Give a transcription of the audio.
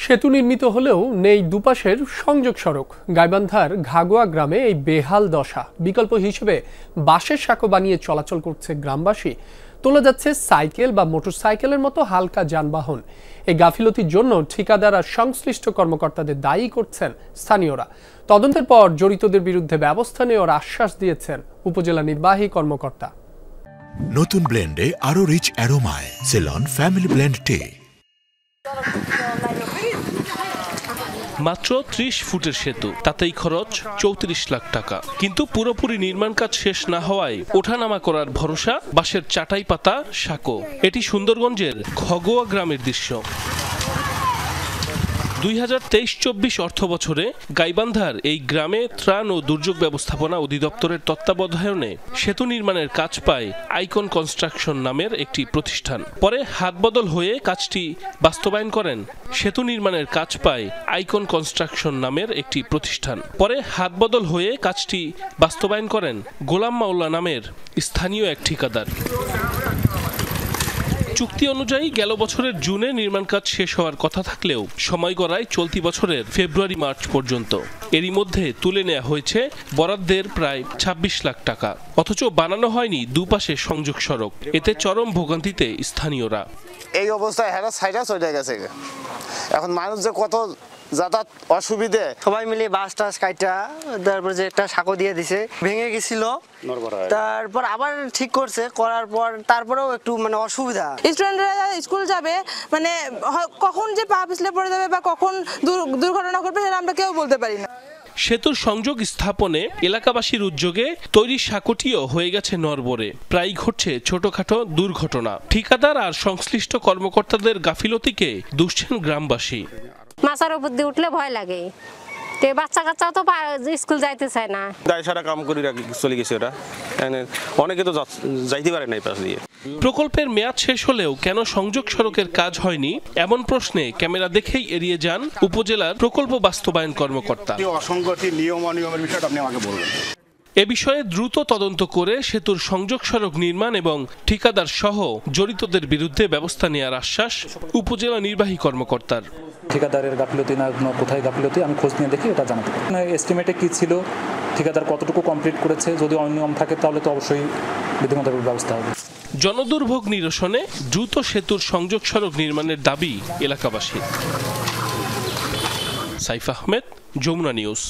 সেতু নির্মিত হলেও নেই দুপাশের সংযোগ সড়ক। গাইবান্ধার ঘাগোয়া গ্রামে এই বেহাল দশা। বিকল্প হিসেবে বাঁশের সাঁকো বানিয়ে চলাচল করছে গ্রামবাসী। তোলা যাচ্ছে সাইকেল বা মোটরসাইকেলের মতো হালকা যানবাহন। এই গাফিলতির জন্য ঠিকাদার আর সংশ্লিষ্ট কর্মকর্তাদের দায়ী করছেন স্থানীয়রা। তদন্তের পর জড়িতদের বিরুদ্ধে ব্যবস্থা নেওয়ার আশ্বাস দিয়েছেন উপজেলা নির্বাহী কর্মকর্তা। নতুন ব্লেন্ডে আরো রিচ অ্যারোমায় সেলন ফ্যামিলি ব্লেন্ড টে। মাত্র ৩০ ফুটের সেতু, তাতেই খরচ ৩৪ লাখ টাকা। কিন্তু পুরোপুরি নির্মাণ কাজ শেষ না হওয়ায় ওঠানামা করার ভরসা বাঁশের চাটাই পাতা সাঁকো। এটি সুন্দরগঞ্জের ঘগোয়া গ্রামের দৃশ্য। ২০২৩-২৪ অর্থ বছরে গাইবান্ধার এই গ্রামে ত্রাণ ও দুর্যোগ ব্যবস্থাপনা অধিদপ্তরের তত্ত্বাবধানে সেতু নির্মাণের কাজ পায় আইকন কনস্ট্রাকশন নামের একটি প্রতিষ্ঠান। পরে হাতবদল হয়ে কাজটি বাস্তবায়ন করেন সেতু নির্মাণের কাজ পায় আইকন কনস্ট্রাকশন নামের একটি প্রতিষ্ঠান। পরে হাতবদল হয়ে কাজটি বাস্তবায়ন করেন গোলাম মাওলা নামের স্থানীয় এক ঠিকাদার। চুক্তি অনুযায়ী গেল বছরের জুনে নির্মাণ কাজ শেষ হওয়ার কথা থাকলেও সময় গড়ায় চলতি বছরের ফেব্রুয়ারি-মার্চ পর্যন্ত। এরই মধ্যে তুলে নেওয়া হয়েছে বরাদ্দের প্রায় ২৬ লাখ টাকা, অথচ বানানো হয়নি দুপাশে সংযোগ সড়ক। এতে চরম ভোগান্তিতে স্থানীয়রা। এই অবস্থায় হেরা সাইডা চলে গেছে। এখন মানুষ যে কত যাতায়াত অসুবিধে, সবাই মিলে বাস টাস কাইটা তারপর যে একটা সাঁকো দিয়ে দিছে, ভেঙে গেছিল, তারপর আবার ঠিক করছে, করার পর তারপরেও একটু অসুবিধা। স্টুডেন্টরা স্কুল যাবে কখন যে পা পিছলে পড়ে যাবে বা কখন দুর্ঘটনা ঘটবে সেটা আমরা কেউ বলতে পারি না। সেতুর সংযোগ স্থাপনে এলাকাবাসীর উদ্যোগে তৈরি সাঁকোটিও হয়ে গেছে নড়বড়ে। প্রায় ঘটছে ছোটখাটো দুর্ঘটনা। ঠিকাদার আর সংশ্লিষ্ট কর্মকর্তাদের গাফিলতিকে দুষছেন গ্রামবাসী। মাথার উপর দিয়ে উঠলে ভয় লাগে, বাচ্চা কাচ্চাও তো স্কুল যাইতে চায় না। দায় সারা কাম করে চলে গেছে ওরা, অনেকে তো যাইতে পারে না এই পাশ দিয়ে। প্রকল্পের মেয়াদ শেষ হলেও কেন সংযোগ সড়কের কাজ হয়নি এমন প্রশ্নে ক্যামেরা দেখেই এড়িয়ে যান উপজেলার প্রকল্প বাস্তবায়ন কর্মকর্তা। অসংগতি নিয়ম অনিয়মের বিষয়টা আপনি আমাকে বলবেন। এ বিষয়ে দ্রুত তদন্ত করে সেতুর সংযোগ সড়ক নির্মাণ এবং ঠিকাদার সহ জড়িতদের বিরুদ্ধে ব্যবস্থা নেওয়ার আশ্বাস উপজেলা নির্বাহী কর্মকর্তার। ঠিকাদারের গাফিলতি না কোথায় গাফিলতি আমি খোঁজ নিয়ে দেখি এটা জানাতে পারি। এস্টিমেটে কি ছিল, ঠিকাদার কতটুকু কমপ্লিট করেছে, যদি অনিয়ম থাকে তাহলে তো অবশ্যই বিধিমতো ব্যবস্থা হবে। জনদুর্ভোগ নিরসনে দ্রুত সেতুর সংযোগ সড়ক নির্মাণের দাবি এলাকাবাসীর। সাইফ আহমেদ, যমুনা নিউজ।